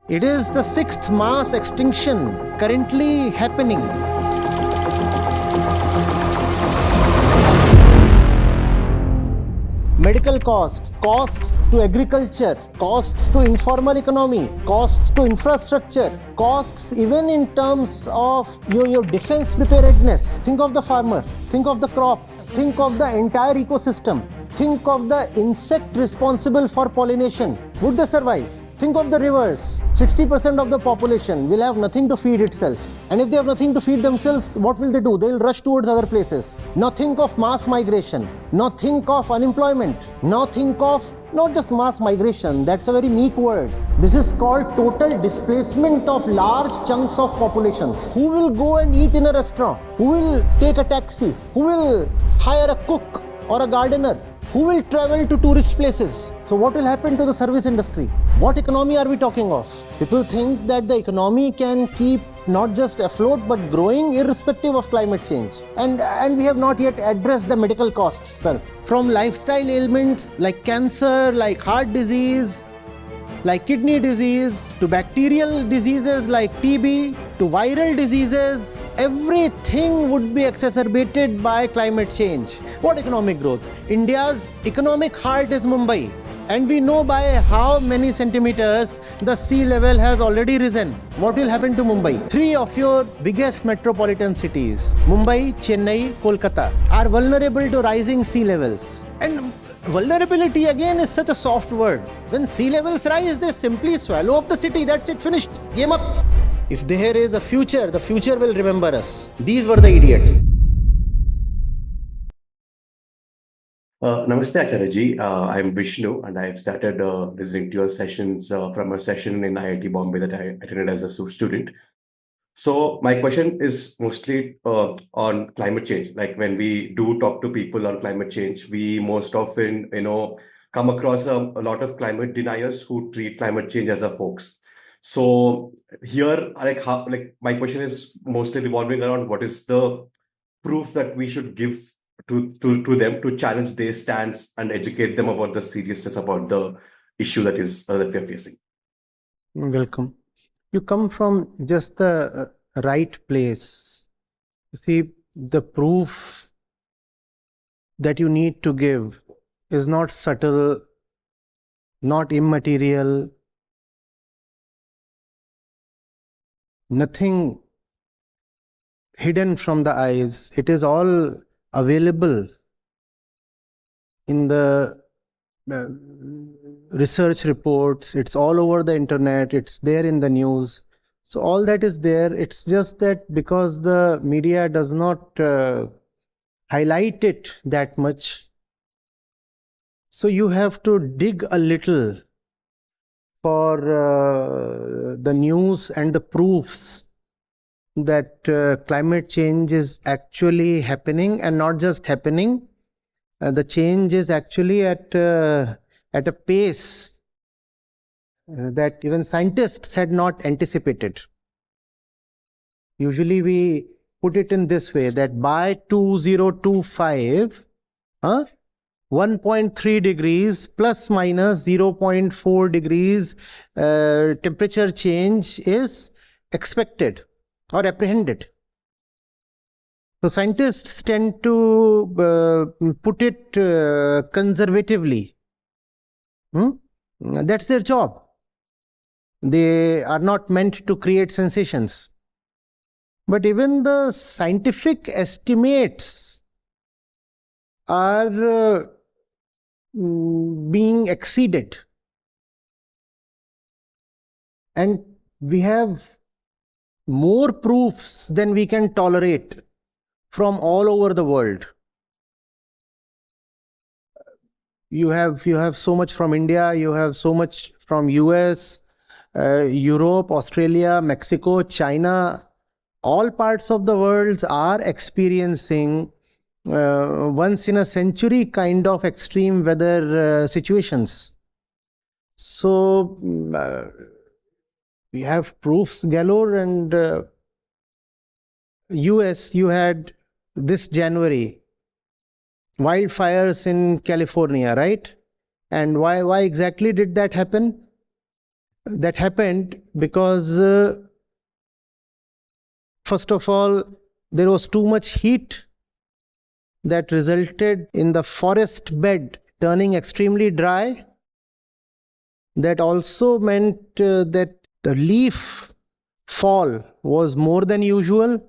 It is the sixth mass extinction currently happening. Medical costs, costs to agriculture, costs to informal economy, costs to infrastructure, costs even in terms of your defense preparedness. Think of the farmer, think of the crop, think of the entire ecosystem, think of the insect responsible for pollination. Would they survive? Think of the rivers. 60% of the population will have nothing to feed itself. And if they have nothing to feed themselves, what will they do? They will rush towards other places. Now think of mass migration. Now think of unemployment. Now think of not just mass migration, that's a very meek word. This is called total displacement of large chunks of populations. Who will go and eat in a restaurant? Who will take a taxi? Who will hire a cook or a gardener? Who will travel to tourist places? So what will happen to the service industry? What economy are we talking of? People think that the economy can keep not just afloat but growing irrespective of climate change. And we have not yet addressed the medical costs, sir. From lifestyle ailments like cancer, like heart disease, like kidney disease, to bacterial diseases like TB, to viral diseases, everything would be exacerbated by climate change. What economic growth? India's economic heart is Mumbai. And we know by how many centimeters the sea level has already risen. What will happen to Mumbai? Three of your biggest metropolitan cities, Mumbai, Chennai, Kolkata, are vulnerable to rising sea levels. And vulnerability again is such a soft word. When sea levels rise, they simply swallow up the city. That's it, finished. Game up. If there is a future, the future will remember us. These were the idiots. Namaste, Acharya ji. I'm Vishnu, and I've started listening to your sessions from a session in IIT Bombay that I attended as a student. So my question is mostly on climate change. Like when we do talk to people on climate change, we most often, come across a lot of climate deniers who treat climate change as a hoax. So here, my question is mostly revolving around what is the proof that we should give to them to challenge their stance and educate them about the seriousness about the issue that we are facing. Welcome. You come from just the right place. You see, the proof that you need to give is not subtle, not immaterial, nothing hidden from the eyes. It is all available in the research reports. It's all over the internet. It's there in the news. So all that is there. It's just that because the media does not highlight it that much, so you have to dig a little for the news and the proofs that climate change is actually happening, and not just happening. The change is actually at a pace that even scientists had not anticipated. Usually we put it in this way, that by 2025, 1.3 degrees plus minus 0.4 degrees temperature change is expected or apprehended. So scientists tend to put it conservatively. That's their job. They are not meant to create sensations. But even the scientific estimates are being exceeded. And we have more proofs than we can tolerate from all over the world. You have so much from India, you have so much from US, Europe, Australia, Mexico, China. All parts of the world are experiencing once in a century kind of extreme weather situations. So we have proofs galore. And US, you had this January wildfires in California, right? And why exactly did that happen? That happened because, first of all, there was too much heat that resulted in the forest bed turning extremely dry. That also meant that the leaf fall was more than usual.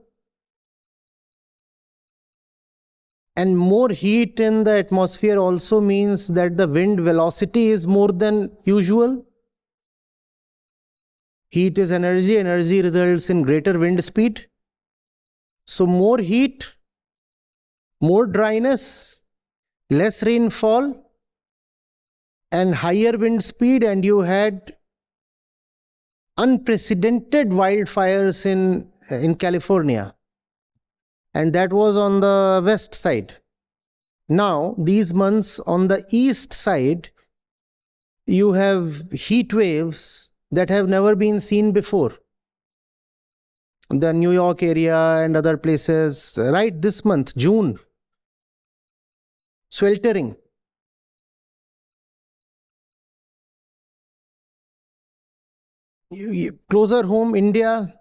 And more heat in the atmosphere also means that the wind velocity is more than usual. Heat is energy, energy results in greater wind speed. So more heat, more dryness, less rainfall, and higher wind speed, and you had unprecedented wildfires in California. And that was on the west side. Now, these months on the east side, you have heat waves that have never been seen before. The New York area and other places, right this month, June, sweltering. Closer home, India,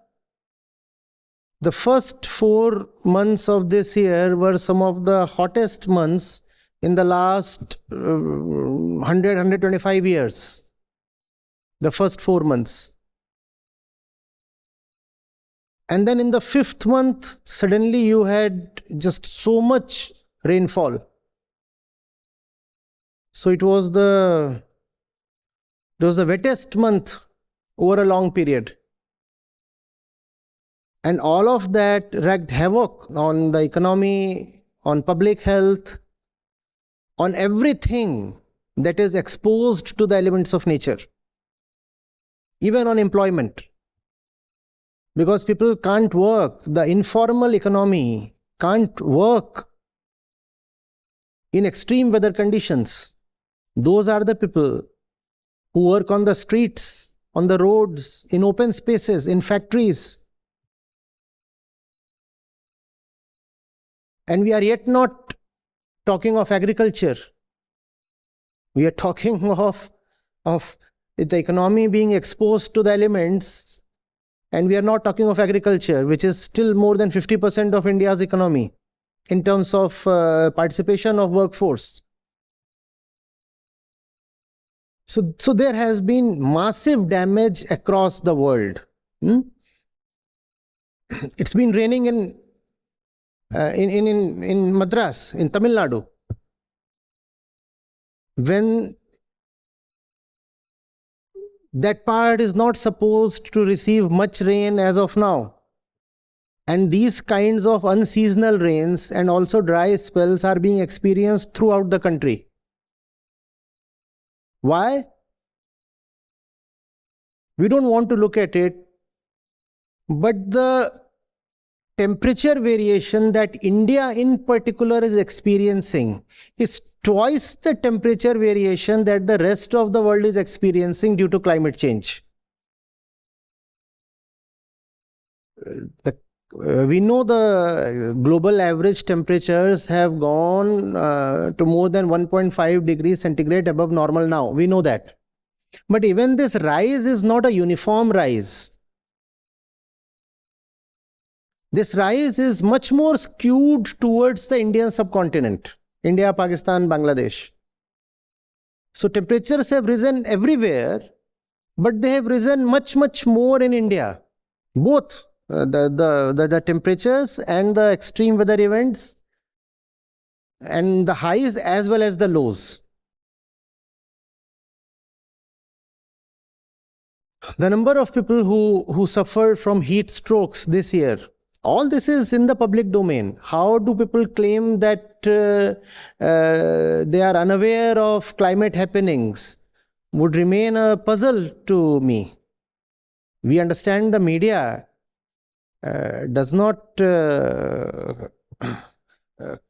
the first 4 months of this year were some of the hottest months in the last 125 years. The first 4 months. And then in the 5th month, suddenly you had just so much rainfall. So it was the wettest month over a long period. And all of that wreaked havoc on the economy, on public health, on everything that is exposed to the elements of nature, even on employment. Because people can't work, the informal economy can't work in extreme weather conditions. Those are the people who work on the streets, on the roads, in open spaces, in factories. And we are yet not talking of agriculture. We are talking of the economy being exposed to the elements, and we are not talking of agriculture, which is still more than 50% of India's economy in terms of participation of workforce. So there has been massive damage across the world. It's been raining in Madras, in Tamil Nadu. When that part is not supposed to receive much rain as of now. And these kinds of unseasonal rains and also dry spells are being experienced throughout the country. Why? We don't want to look at it, but the temperature variation that India in particular is experiencing is twice the temperature variation that the rest of the world is experiencing due to climate change. We know the global average temperatures have gone to more than 1.5 degrees centigrade above normal now. We know that. But even this rise is not a uniform rise. This rise is much more skewed towards the Indian subcontinent. India, Pakistan, Bangladesh. So temperatures have risen everywhere, but they have risen much, much more in India. Both the temperatures and the extreme weather events, and the highs as well as the lows. The number of people who suffered from heat strokes this year, all this is in the public domain. How do people claim that they are unaware of climate happenings would remain a puzzle to me. We understand the media does not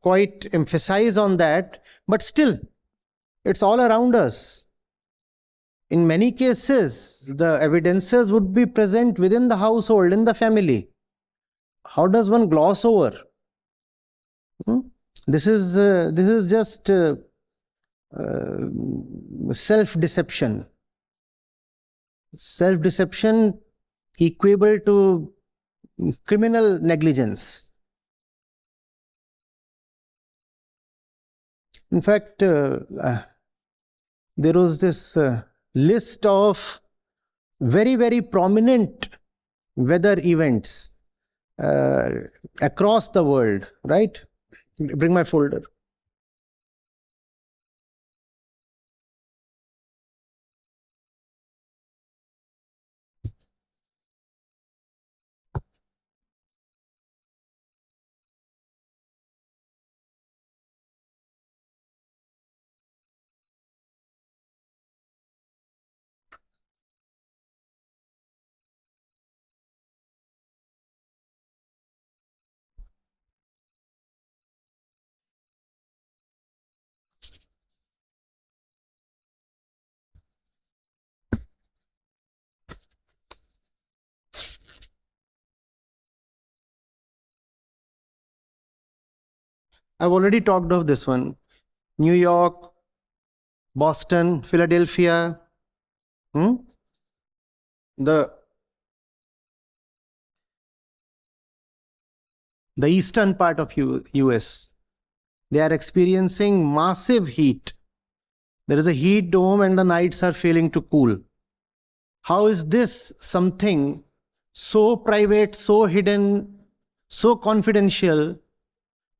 quite emphasize on that, but still, it's all around us. In many cases, the evidences would be present within the household, in the family. How does one gloss over? This is just self-deception. Self-deception equable to criminal negligence. In fact, there was this list of very, very prominent weather events across the world, right? Bring my folder. I've already talked of this one. New York, Boston, Philadelphia, the eastern part of US. They are experiencing massive heat. There is a heat dome and the nights are failing to cool. How is this something so private, so hidden, so confidential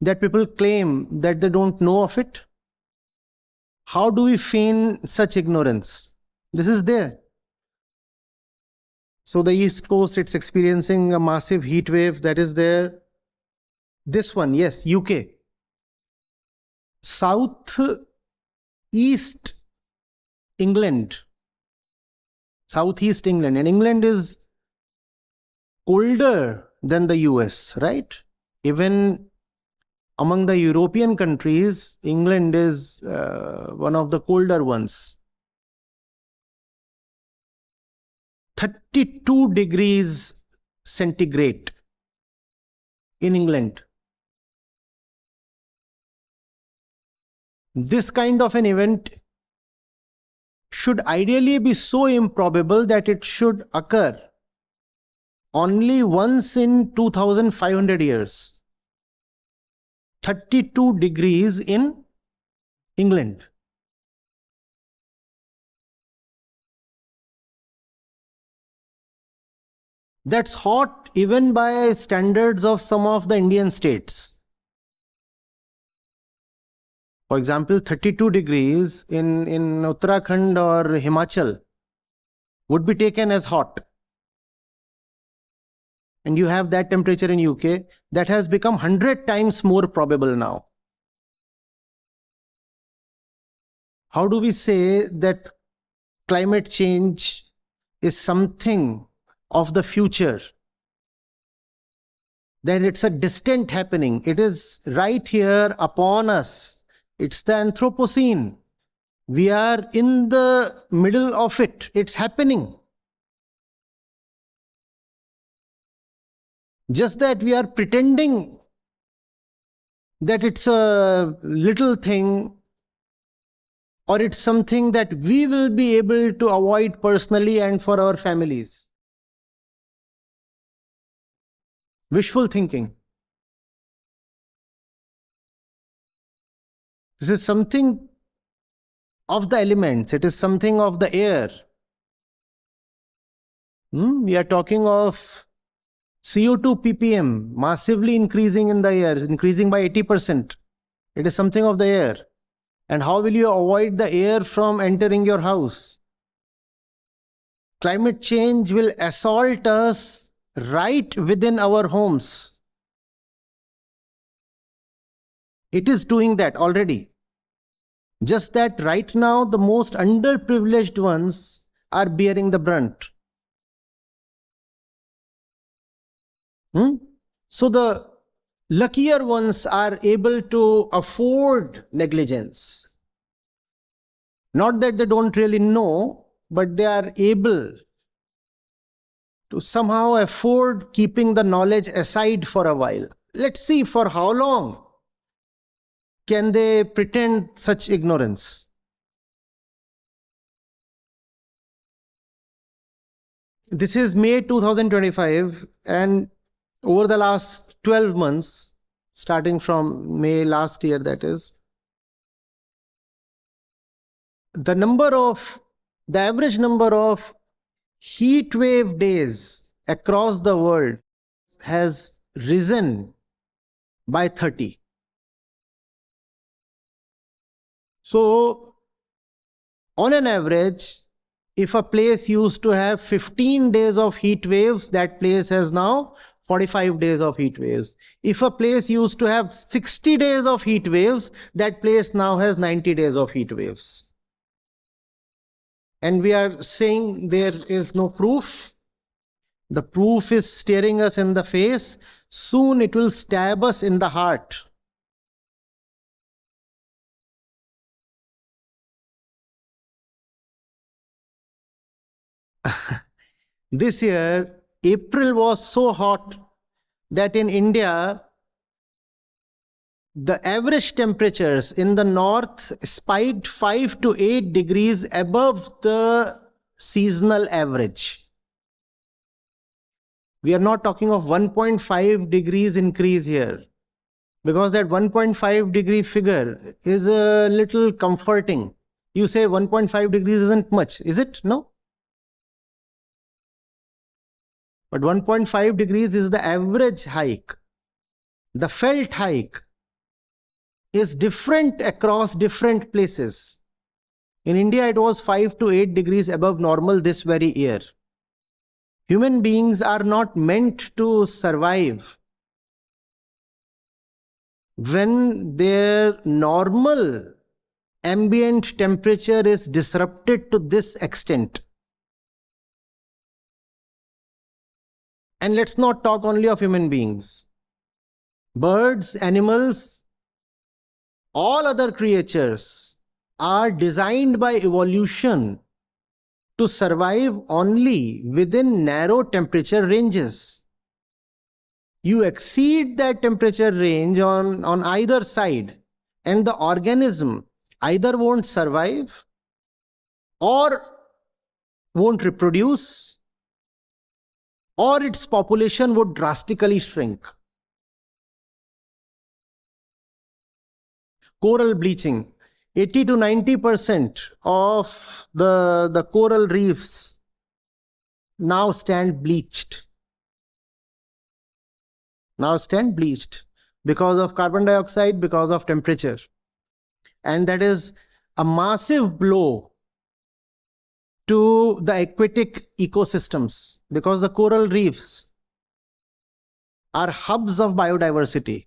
that people claim that they don't know of it? How do we feign such ignorance? This is there. So the East Coast, it's experiencing a massive heat wave that is there. This one, yes, UK. South East England. Southeast England. And England is colder than the US, right? Even among the European countries, England is one of the colder ones. 32 degrees centigrade in England. This kind of an event should ideally be so improbable that it should occur only once in 2,500 years. 32 degrees in England. That's hot even by standards of some of the Indian states. For example, 32 degrees in Uttarakhand or Himachal would be taken as hot. And you have that temperature in UK, that has become 100 times more probable now. How do we say that climate change is something of the future? That it's a distant happening. It is right here upon us. It's the Anthropocene. We are in the middle of it. It's happening. Just that we are pretending that it's a little thing, or it's something that we will be able to avoid personally and for our families. Wishful thinking. This is something of the elements. It is something of the air. We are talking of CO2 ppm massively increasing in the air, increasing by 80%. It is something of the air. And how will you avoid the air from entering your house? Climate change will assault us right within our homes. It is doing that already. Just that right now, the most underprivileged ones are bearing the brunt. So the luckier ones are able to afford negligence. Not that they don't really know, but they are able to somehow afford keeping the knowledge aside for a while. Let's see for how long can they pretend such ignorance. This is May 2025, and over the last 12 months, starting from May last year, that is, the average number of heat wave days across the world has risen by 30. So, on an average, if a place used to have 15 days of heat waves, that place has now 45 days of heat waves. If a place used to have 60 days of heat waves, that place now has 90 days of heat waves. And we are saying there is no proof. The proof is staring us in the face. Soon it will stab us in the heart. This year, April was so hot that in India, the average temperatures in the north spiked 5 to 8 degrees above the seasonal average. We are not talking of 1.5 degrees increase here, because that 1.5 degree figure is a little comforting. You say 1.5 degrees isn't much, is it? No. But 1.5 degrees is the average hike. The felt hike is different across different places. In India, it was 5 to 8 degrees above normal this very year. Human beings are not meant to survive when their normal ambient temperature is disrupted to this extent. And let's not talk only of human beings. Birds, animals, all other creatures are designed by evolution to survive only within narrow temperature ranges. You exceed that temperature range on either side, and the organism either won't survive or won't reproduce, or its population would drastically shrink. Coral bleaching. 80 to 90% of the coral reefs now stand bleached. Because of carbon dioxide, because of temperature. And that is a massive blow to the aquatic ecosystems, because the coral reefs are hubs of biodiversity.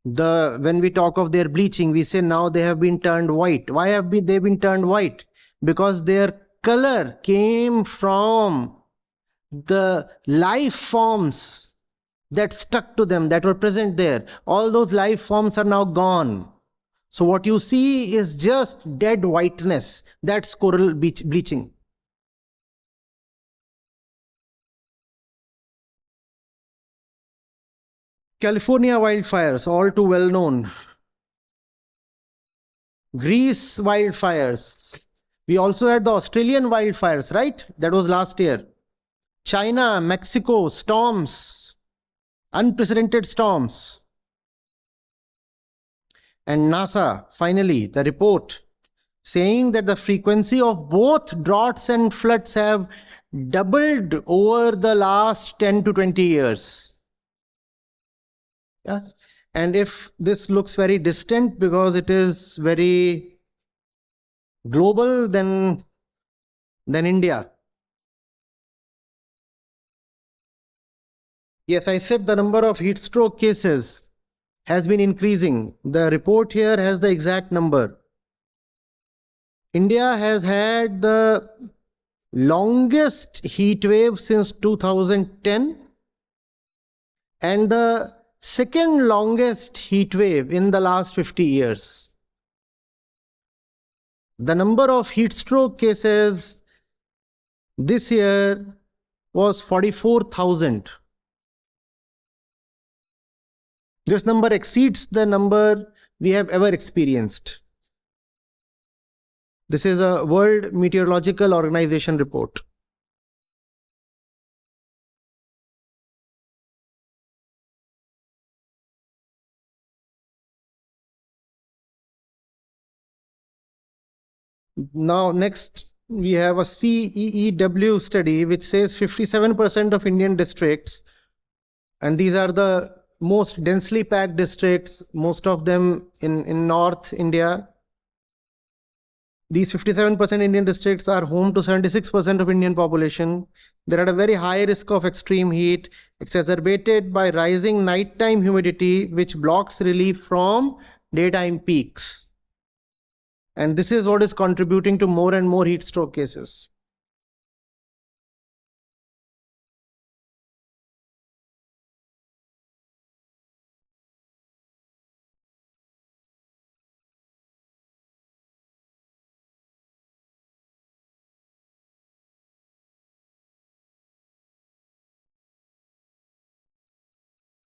When we talk of their bleaching, we say now they have been turned white. Why have they been turned white? Because their color came from the life forms that stuck to them, that were present there. All those life forms are now gone. So what you see is just dead whiteness. That's coral bleaching. California wildfires, all too well known. Greece wildfires. We also had the Australian wildfires, right? That was last year. China, Mexico, storms, unprecedented storms. And NASA, finally, the report saying that the frequency of both droughts and floods have doubled over the last 10 to 20 years. Yeah. And if this looks very distant because it is very global, then India. Yes, I said the number of heat stroke cases has been increasing. The report here has the exact number. India has had the longest heat wave since 2010 and the second longest heat wave in the last 50 years. The number of heat stroke cases this year was 44,000. This number exceeds the number we have ever experienced. This is a World Meteorological Organization report. Now, next, we have a CEEW study which says 57% of Indian districts, and these are the most densely packed districts, most of them in North India. These 57% Indian districts are home to 76% of Indian population. They're at a very high risk of extreme heat, exacerbated by rising nighttime humidity, which blocks relief from daytime peaks. And this is what is contributing to more and more heat stroke cases.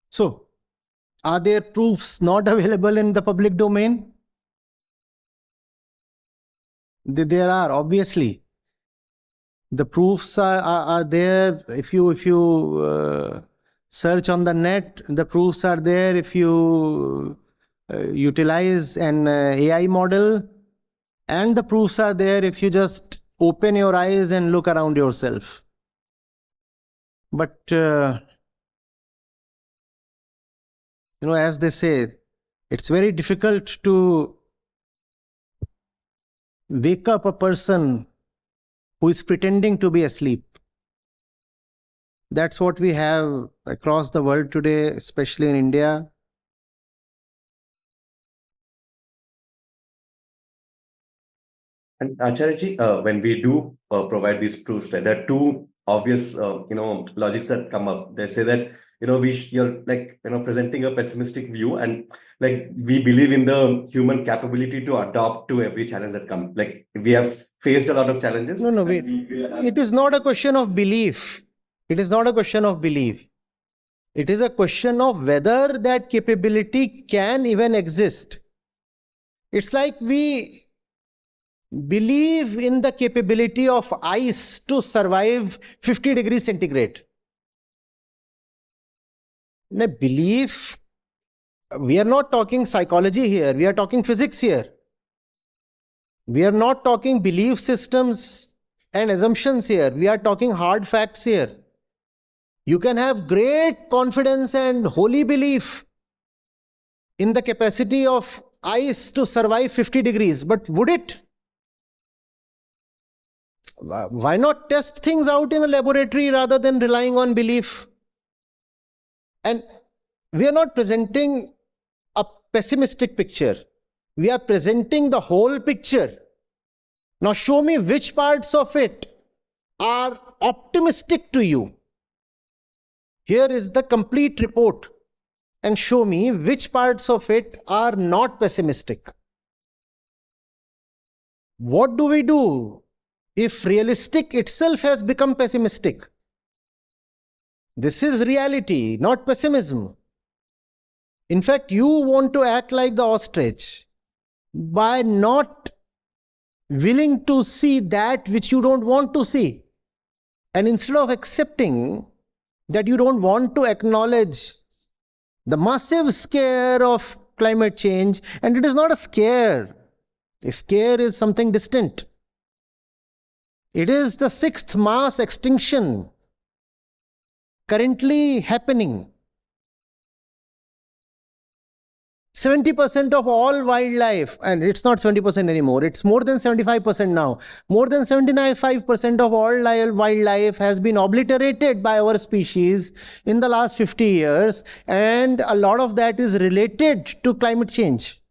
So, are there proofs not available in the public domain? There are, obviously. The proofs are there. If you search on the net, the proofs are there. If you utilize an AI model, and the proofs are there if you just open your eyes and look around yourself. But as they say, it's very difficult to wake up a person who is pretending to be asleep. That's what we have across the world today, especially in India. And Acharya, when we do provide these proofs, right, there are two obvious, logics that come up. They say that, you're presenting a pessimistic view, and like we believe in the human capability to adapt to every challenge that comes. Like we have faced a lot of challenges. No, wait. It is not a question of belief. It is not a question of belief. It is a question of whether that capability can even exist. It's like we believe in the capability of ice to survive 50 degrees centigrade. Now, belief, we are not talking psychology here, we are talking physics here. We are not talking belief systems and assumptions here, we are talking hard facts here. You can have great confidence and holy belief in the capacity of ice to survive 50 degrees, but would it? Why not test things out in a laboratory rather than relying on belief? And we are not presenting a pessimistic picture. We are presenting the whole picture. Now show me which parts of it are optimistic to you. Here is the complete report, and show me which parts of it are not pessimistic. What do we do if realistic itself has become pessimistic? This is reality, not pessimism. In fact, you want to act like the ostrich by not willing to see that which you don't want to see. And instead of accepting that you don't want to acknowledge the massive scare of climate change, and it is not a scare. A scare is something distant. It is the 6th mass extinction currently happening. 70% of all wildlife, and it's not 70% anymore, it's more than 75% now. More than 75% of all wildlife has been obliterated by our species in the last 50 years, and a lot of that is related to climate change.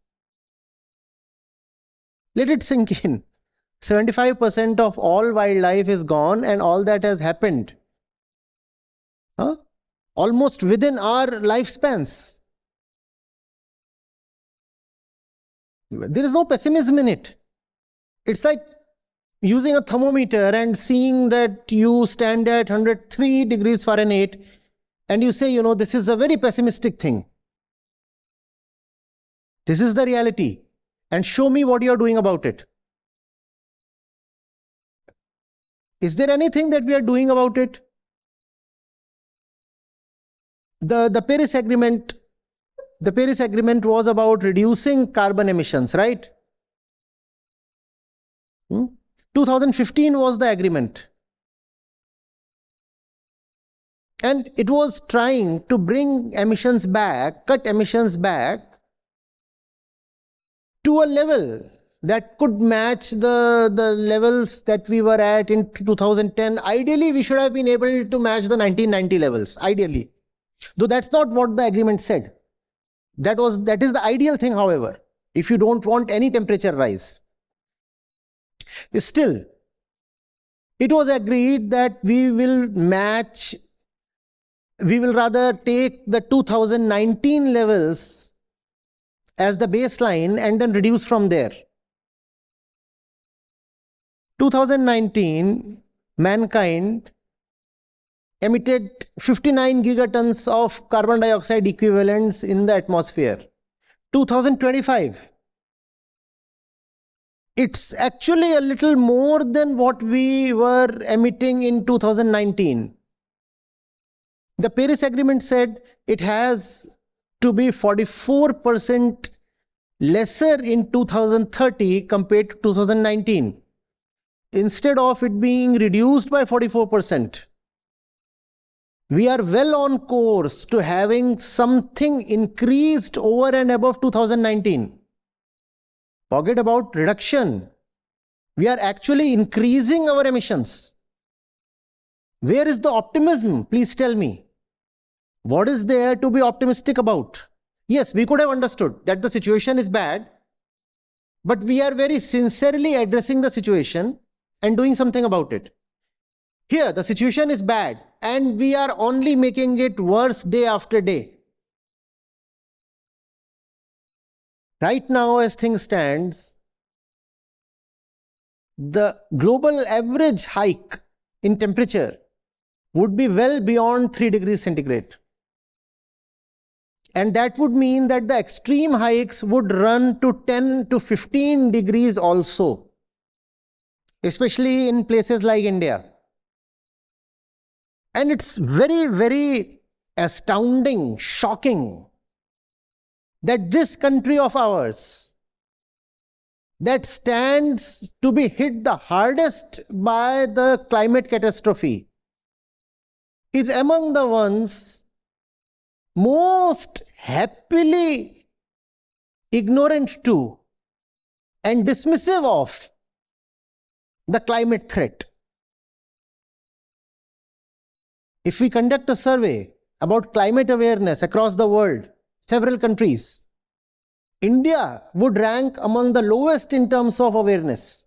Let it sink in. 75% of all wildlife is gone, and all that has happened almost within our lifespans. There is no pessimism in it. It's like using a thermometer and seeing that you stand at 103 degrees Fahrenheit and you say, this is a very pessimistic thing. This is the reality, and show me what you are doing about it. Is there anything that we are doing about it? The Paris Agreement, was about reducing carbon emissions, right? 2015 was the agreement. And it was trying to bring emissions back, cut emissions back to a level that could match the levels that we were at in 2010. Ideally, we should have been able to match the 1990 levels, ideally. Though that's not what the agreement said. That is the ideal thing, however, if you don't want any temperature rise. Still, it was agreed that we will rather take the 2019 levels as the baseline and then reduce from there. 2019, mankind emitted 59 gigatons of carbon dioxide equivalents in the atmosphere. 2025, it's actually a little more than what we were emitting in 2019. The Paris Agreement said it has to be 44% lesser in 2030 compared to 2019. Instead of it being reduced by 44%, we are well on course to having something increased over and above 2019. Forget about reduction. We are actually increasing our emissions. Where is the optimism? Please tell me. What is there to be optimistic about? Yes, we could have understood that the situation is bad, but we are very sincerely addressing the situation and doing something about it. Here, the situation is bad, and we are only making it worse day after day. Right now, as things stand, the global average hike in temperature would be well beyond 3 degrees centigrade. And that would mean that the extreme hikes would run to 10 to 15 degrees also, especially in places like India. And it's very, very astounding, shocking that this country of ours, that stands to be hit the hardest by the climate catastrophe, is among the ones most happily ignorant to and dismissive of the climate threat. If we conduct a survey about climate awareness across the world, several countries, India would rank among the lowest in terms of awareness.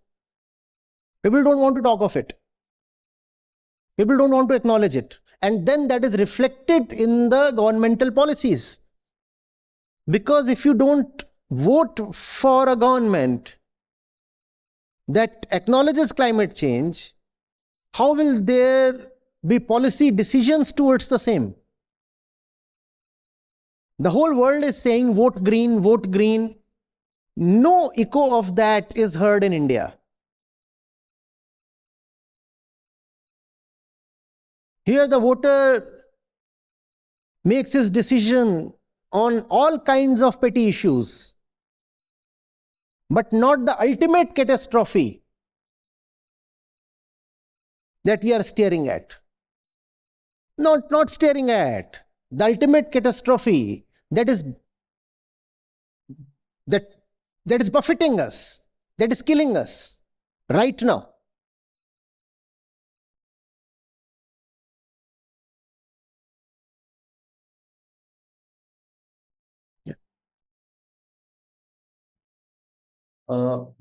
People don't want to talk of it. People don't want to acknowledge it. And then that is reflected in the governmental policies. Because if you don't vote for a government that acknowledges climate change, how will there be policy decisions towards the same? The whole world is saying vote green, vote green. No echo of that is heard in India. Here the voter makes his decision on all kinds of petty issues, but not the ultimate catastrophe that we are staring at. Not staring at. The ultimate catastrophe that is buffeting us, that is killing us right now.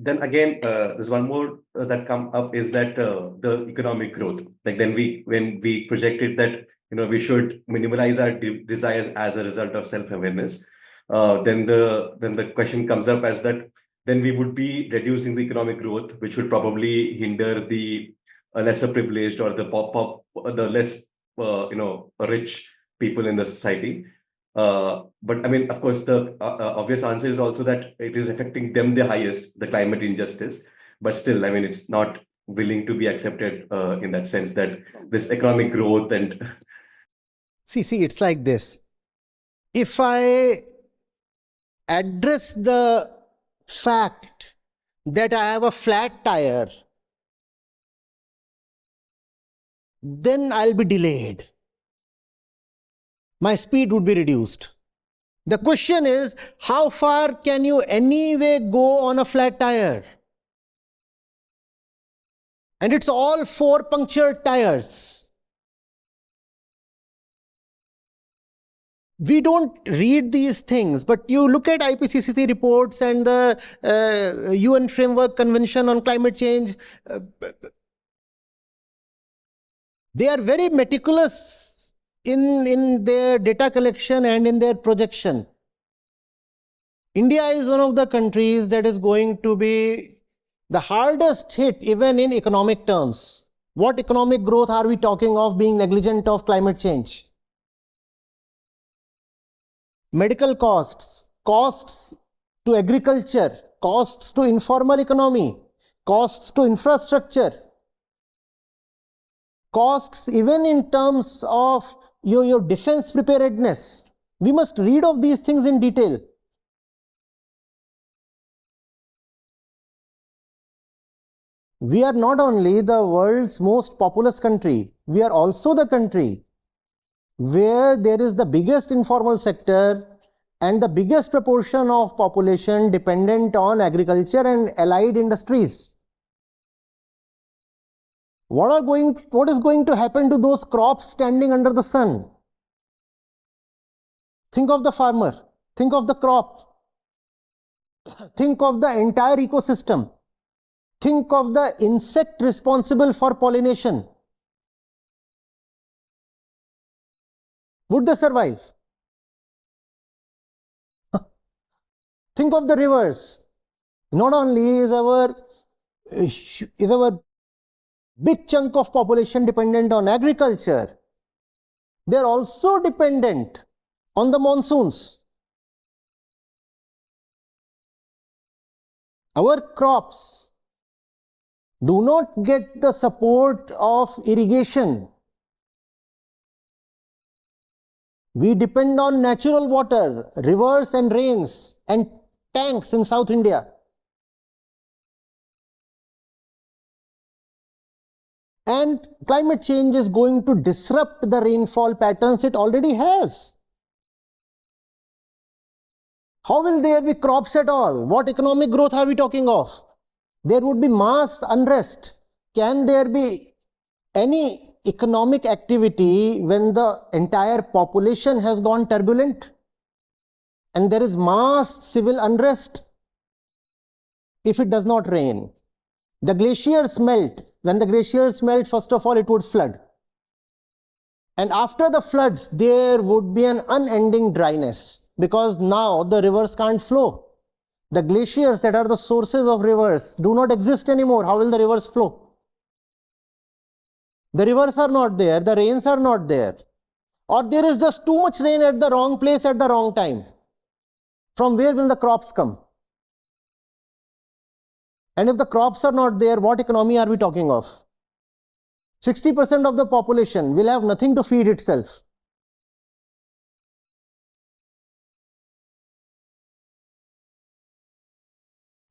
Then again, there's one more that come up is that the economic growth. Like then when we projected that we should minimize our desires as a result of self-awareness, then the question comes up as that then we would be reducing the economic growth, which would probably hinder the lesser privileged or the less rich people in the society. But I mean, of course, the obvious answer is also that it is affecting them the highest, the climate injustice. But still, I mean, it's not willing to be accepted in that sense that this economic growth and See, it's like this. If I address the fact that I have a flat tire, then I'll be delayed. My speed would be reduced. The question is, how far can you anyway go on a flat tire? And it's all 4 punctured tires. We don't read these things, but you look at IPCC reports and the UN Framework Convention on Climate Change. They are very meticulous in their data collection and in their projection. India is one of the countries that is going to be the hardest hit even in economic terms. What economic growth are we talking of being negligent of climate change? Medical costs, costs to agriculture, costs to informal economy, costs to infrastructure, costs even in terms of your defense preparedness. We must read of these things in detail. We are not only the world's most populous country, we are also the country where there is the biggest informal sector and the biggest proportion of population dependent on agriculture and allied industries. What is going to happen to those crops standing under the sun? Think of the farmer, think of the crop, think of the entire ecosystem, think of the insect responsible for pollination. Would they survive? Think of the rivers. Not only is our big chunk of population dependent on agriculture, they are also dependent on the monsoons. Our crops do not get the support of irrigation. We depend on natural water, rivers and rains and tanks in South India. And climate change is going to disrupt the rainfall patterns it already has. How will there be crops at all? What economic growth are we talking of? There would be mass unrest. Can there be any economic activity when the entire population has gone turbulent and there is mass civil unrest? If it does not rain, the glaciers melt. When the glaciers melt, first of all, it would flood. And after the floods, there would be an unending dryness because now the rivers can't flow. The glaciers that are the sources of rivers do not exist anymore. How will the rivers flow? The rivers are not there, the rains are not there. Or there is just too much rain at the wrong place at the wrong time. From where will the crops come? And if the crops are not there, what economy are we talking of? 60% of the population will have nothing to feed itself.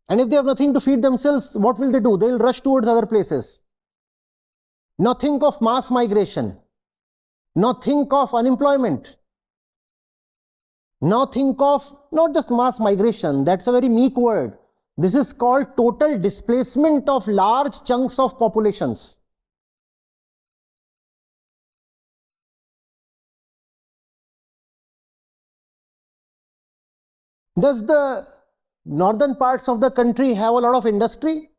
And if they have nothing to feed themselves, what will they do? They will rush towards other places. Now think of mass migration. Now think of unemployment. Now think of not just mass migration, that's a very meek word. This is called total displacement of large chunks of populations. Does the northern parts of the country have a lot of industry?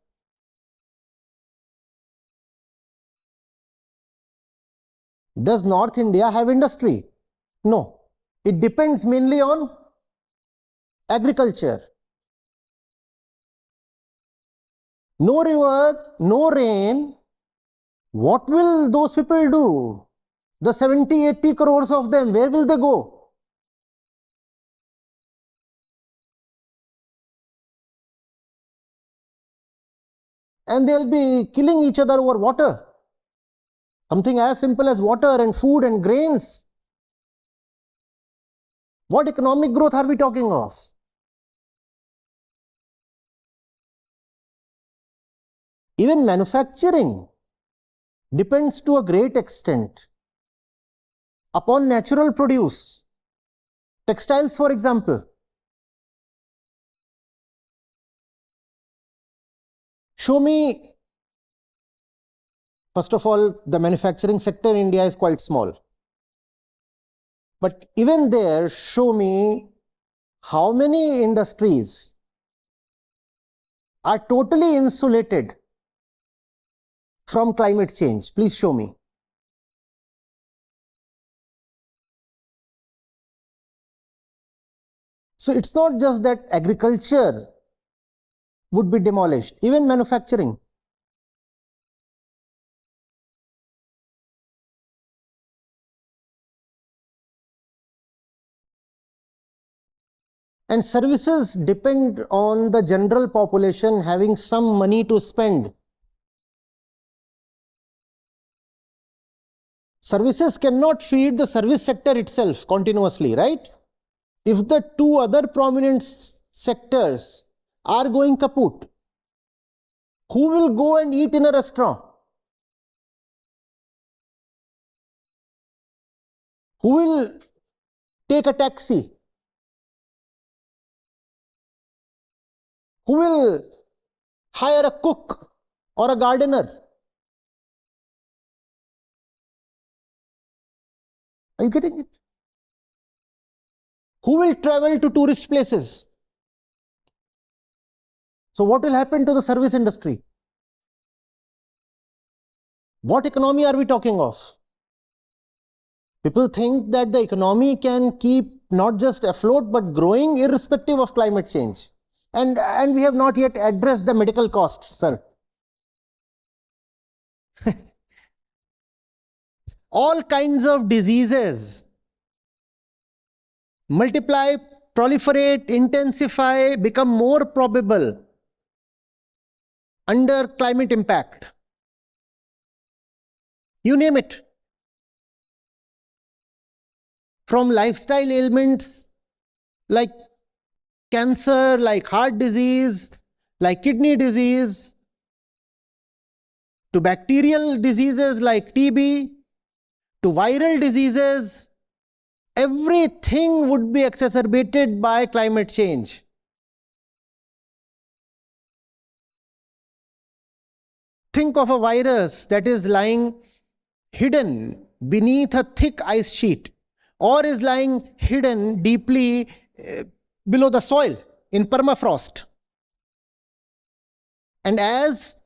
Does North India have industry? No. It depends mainly on agriculture. No river, no rain. What will those people do? The 70-80 crores of them, where will they go? and they'll be killing each other over water. Something as simple as water and food and grains. What economic growth are we talking of? Even manufacturing depends to a great extent upon natural produce. Textiles, for example. Show me, first of all, the manufacturing sector in India is quite small. But even there, show me how many industries are totally insulated from climate change. Please show me. So it's not just that agriculture would be demolished, even manufacturing. And services depend on the general population having some money to spend. Services cannot feed the service sector itself continuously, right? If the two other prominent sectors are going kaput, who will go and eat in a restaurant? Who will take a taxi? Who will hire a cook or a gardener? Are you getting it? Who will travel to tourist places? So what will happen to the service industry? What economy are we talking of? People think that the economy can keep not just afloat but growing irrespective of climate change. And we have not yet addressed the medical costs, sir. All kinds of diseases multiply, proliferate, intensify, become more probable under climate impact. You name it. From lifestyle ailments like cancer, like heart disease, like kidney disease, to bacterial diseases like TB, to viral diseases, everything would be exacerbated by climate change. Think of a virus that is lying hidden beneath a thick ice sheet or is lying hidden deeply below the soil in permafrost. And as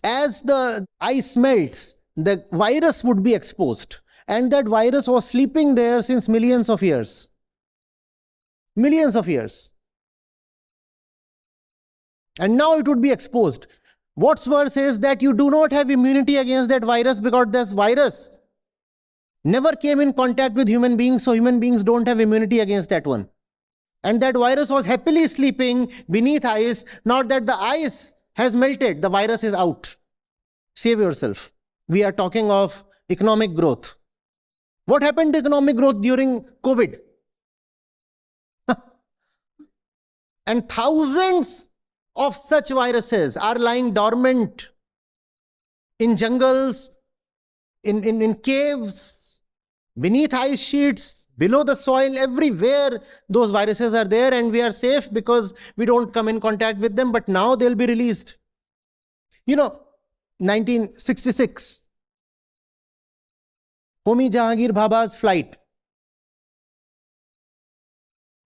the ice melts, the virus would be exposed. And that virus was sleeping there since millions of years. Millions of years. And now it would be exposed. What's worse is that you do not have immunity against that virus because this virus never came in contact with human beings, so human beings don't have immunity against that one. And that virus was happily sleeping beneath ice. Now that the ice has melted, the virus is out. Save yourself. We are talking of economic growth. What happened to economic growth during COVID? And thousands of such viruses are lying dormant in jungles, in caves, beneath ice sheets, below the soil, everywhere those viruses are there, and we are safe because we don't come in contact with them, but now they'll be released. You know, 1966, Homi Jahangir Bhabha's flight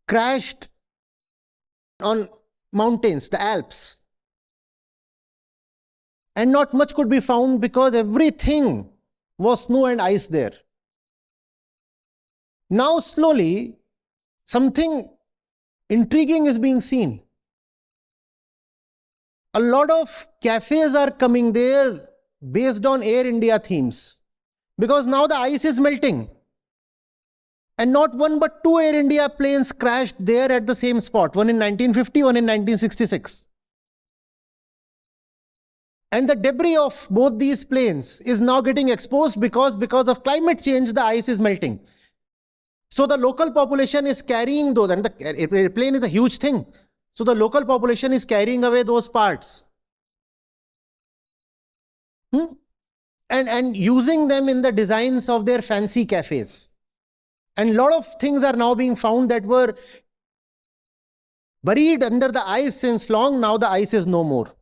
crashed on mountains, the Alps. And not much could be found because everything was snow and ice there. Now slowly, something intriguing is being seen. A lot of cafes are coming there based on Air India themes. Because now the ice is melting. And not one but two Air India planes crashed there at the same spot. One in 1950, one in 1966. And the debris of both these planes is now getting exposed because of climate change, the ice is melting. So the local population is carrying those, and the airplane is a huge thing. So the local population is carrying away those parts. And using them in the designs of their fancy cafes. And a lot of things are now being found that were buried under the ice since long. Now the ice is no more.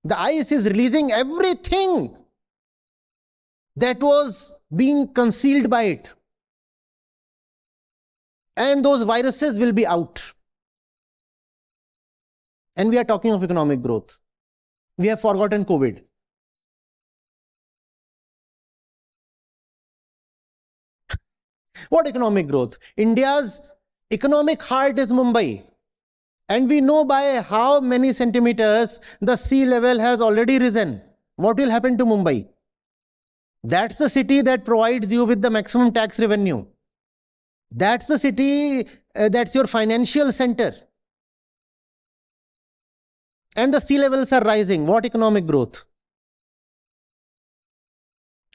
The ice is releasing everything that was being concealed by it. And those viruses will be out. And we are talking of economic growth. We have forgotten COVID. What economic growth? India's economic heart is Mumbai. And we know by how many centimeters the sea level has already risen. What will happen to Mumbai? That's the city that provides you with the maximum tax revenue. That's the city that's your financial center. And the sea levels are rising. What economic growth?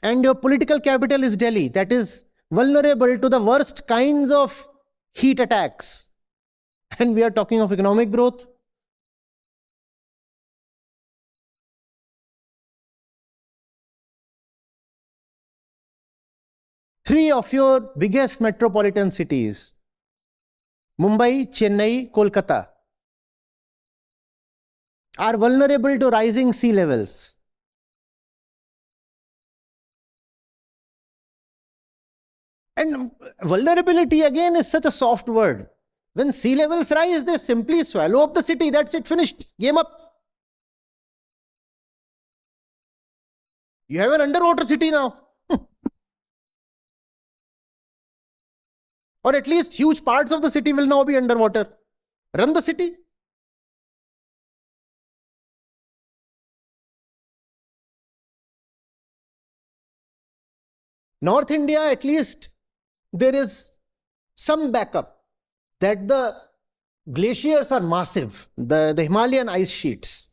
And your political capital is Delhi. That is vulnerable to the worst kinds of heat attacks. And we are talking of economic growth. Three of your biggest metropolitan cities, Mumbai, Chennai, Kolkata, are vulnerable to rising sea levels. And vulnerability again is such a soft word. When sea levels rise, they simply swallow up the city. That's it, finished. Game up. You have an underwater city now. Or at least huge parts of the city will now be underwater. Run the city. North India, at least, there is some backup that the glaciers are massive, the Himalayan ice sheets.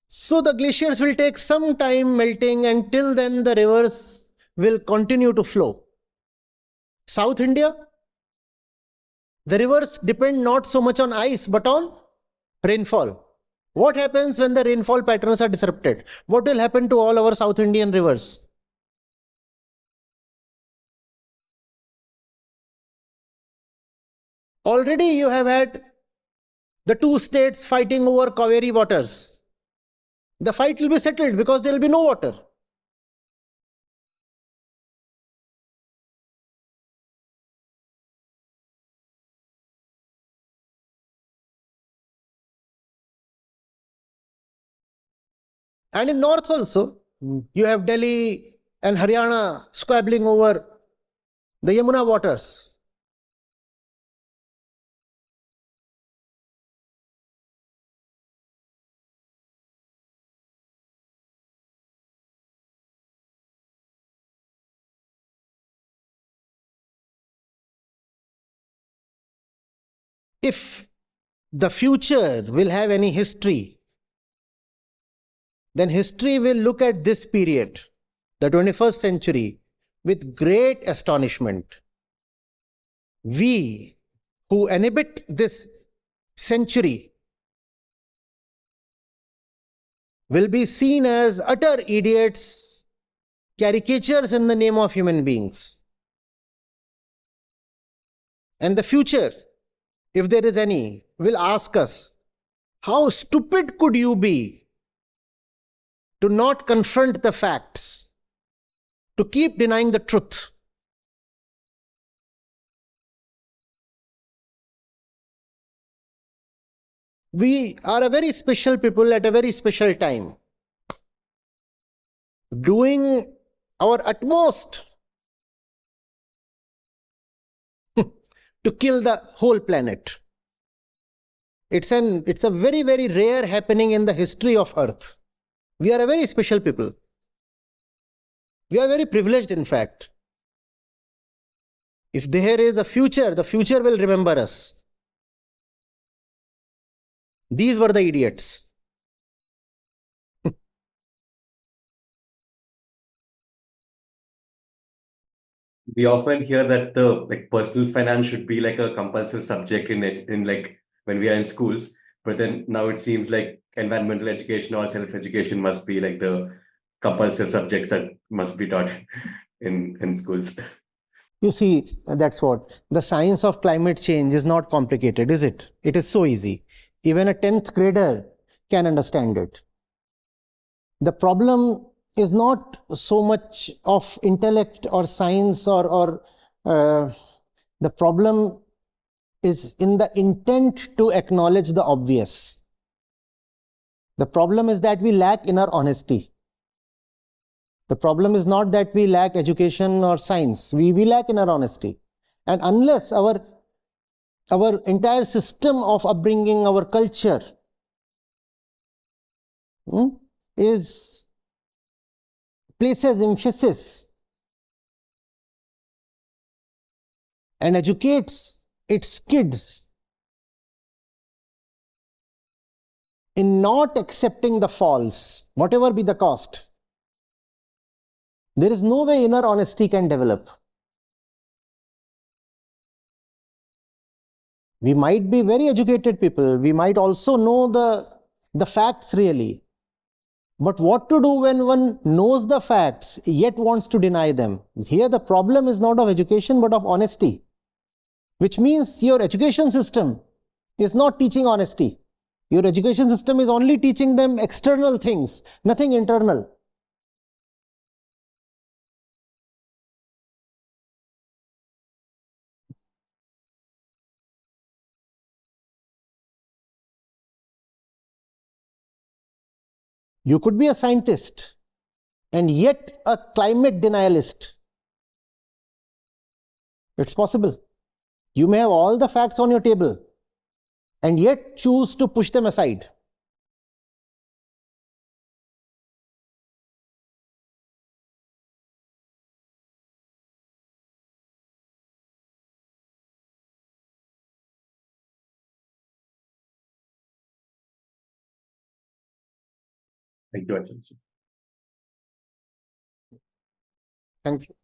So the glaciers will take some time melting, and till then the rivers will continue to flow. South India, the rivers depend not so much on ice but on rainfall. What happens when the rainfall patterns are disrupted? What will happen to all our South Indian rivers? Already you have had the two states fighting over Kaveri waters. The fight will be settled because there will be no water. And in north also, you have Delhi and Haryana squabbling over the Yamuna waters. If the future will have any history, then history will look at this period, the 21st century, with great astonishment. We who inhabit this century will be seen as utter idiots, caricatures in the name of human beings. And the future, if there is any, will ask us, how stupid could you be to not confront the facts, to keep denying the truth? We are a very special people at a very special time, doing our utmost to kill the whole planet. It's a very, very rare happening in the history of Earth. We are a very special people. We are very privileged, in fact. If there is a future, the future will remember us. These were the idiots. We often hear that the like personal finance should be like a compulsory subject in it in like when we are in schools, but then now it seems like environmental education or self-education must be like the compulsory subjects that must be taught in schools. You see, that's what the science of climate change is not complicated, is it? It is so easy. Even a 10th grader can understand it. The problem is not so much of intellect or science or the problem is in the intent to acknowledge the obvious. The problem is that we lack inner honesty. The problem is not that we lack education or science. We lack inner honesty. And unless our entire system of upbringing, our culture is places emphasis and educates its kids in not accepting the false, whatever be the cost, there is no way inner honesty can develop. We might be very educated people. We might also know the facts really. But what to do when one knows the facts yet wants to deny them? Here the problem is not of education but of honesty, which means your education system is not teaching honesty. Your education system is only teaching them external things, nothing internal. You could be a scientist and yet a climate denialist. It's possible. You may have all the facts on your table and yet choose to push them aside. Thank you, Acharya. Thank you.